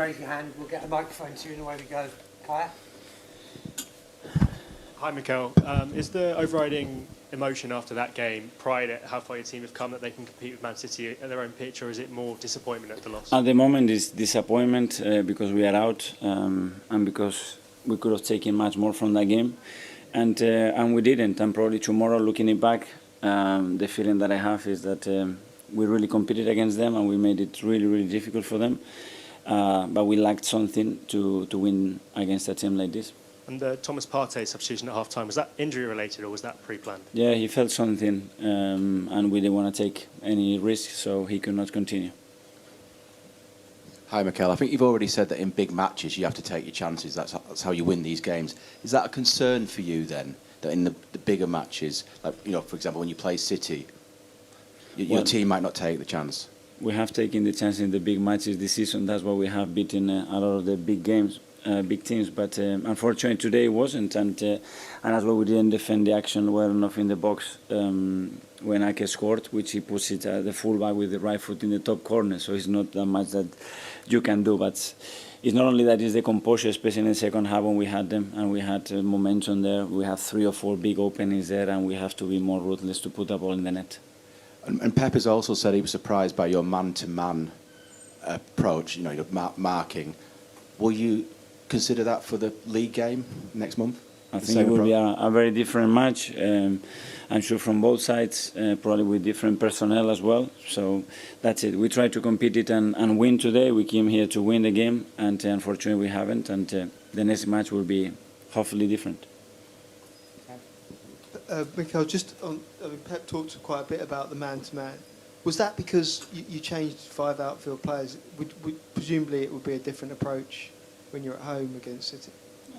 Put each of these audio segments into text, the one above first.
Raise your hand, we'll get a microphone to you and away we go. Kaya? Hi, Mikel. Is the overriding emotion after that game pride at how far your team have come that they can compete with Man City at their own pitch, or is it more disappointment at the loss? At the moment, it's disappointment because we are out and because we could have taken much more from that game, and we didn't. And probably tomorrow, looking it back, the feeling that I have is that we really competed against them and we made it really, really difficult for them. But we lacked something to win against a team like this. And the Thomas Partey substitution at half-time, was that injury-related or was that pre-planned? Yeah, he felt something and we didn't want to take any risk, so he could not continue. Hi, Mikel. I think you've already said that in big matches you have to take your chances. That's how you win these games. Is that a concern for you then, that in the bigger matches, like, you know, for example, when you play City, your team might not take the chance? We have taken the chance in the big matches this season. That's why we have beaten a lot of the big games, big teams. But unfortunately today it wasn't, and as well we didn't defend the action well enough in the box when Ake scored, which he puts it the fullback with the right foot in the top corner. So it's not that much that you can do. But it's not only that; it's the composure, especially in the second half when we had them and we had momentum there. We have 3 or 4 big openings there, and we have to be more ruthless to put the ball in the net. And Pep has also said he was surprised by your man-to-man approach, you know, your marking. Will you consider that for the league game next month? I think it will be a very different match. I'm sure from both sides, probably with different personnel as well. So that's it. We try to compete it and win today. We came here to win the game, and unfortunately we haven't. And the next match will be hopefully different. Mikel, just on, Pep talked quite a bit about the man-to-man. Was that because you changed 5 outfield players? Presumably it would be a different approach when you're at home against City?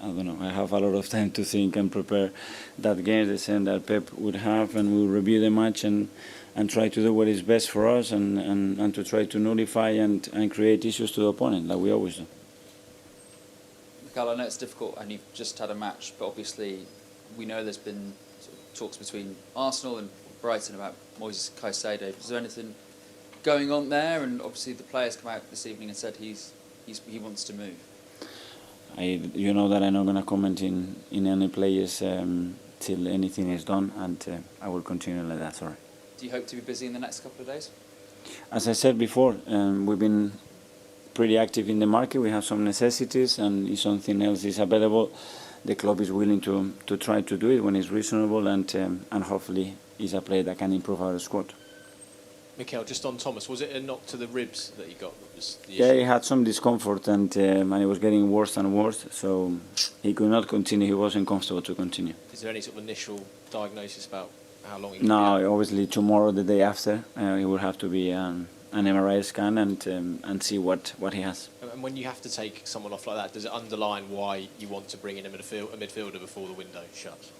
I don't know. I have a lot of time to think and prepare that game, the same that Pep would have, and we'll review the match and try to do what is best for us and to try to nullify and create issues to the opponent, like we always do. Mikel, I know it's difficult and you've just had a match, but obviously we know there's been talks between Arsenal and Brighton about Moises Caicedo. Is there anything going on there? And obviously the players come out this evening and said he wants to move. You know that I'm not going to comment in any players till anything is done, and I will continue like that. Sorry. Do you hope to be busy in the next couple of days? As I said before, we've been pretty active in the market. We have some necessities, and if something else is available, the club is willing to try to do it when it's reasonable, and hopefully is a player that can improve our squad. Mikel, just on Thomas, was it a knock to the ribs that he got? Yeah, he had some discomfort, and it was getting worse and worse, so he could not continue. He wasn't comfortable to continue. Is there any sort of initial diagnosis about how long he could No, be out? Obviously tomorrow, the day after, it will have to be an MRI scan and see what he has. And when you have to take someone off like that, does it underline why you want to bring in a midfielder before the window shuts?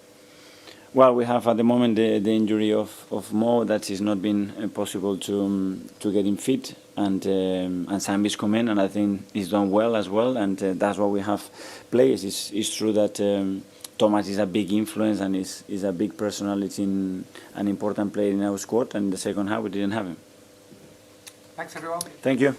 Well, we have at the moment the injury of Mo, that is not been possible to get him fit, and Sambi's come in, and I think he's done well as well, and that's why we have players. It's true that Thomas is a big influence and is a big personality, an important player in our squad, and in the second half we didn't have him. Thanks everyone. Thank you.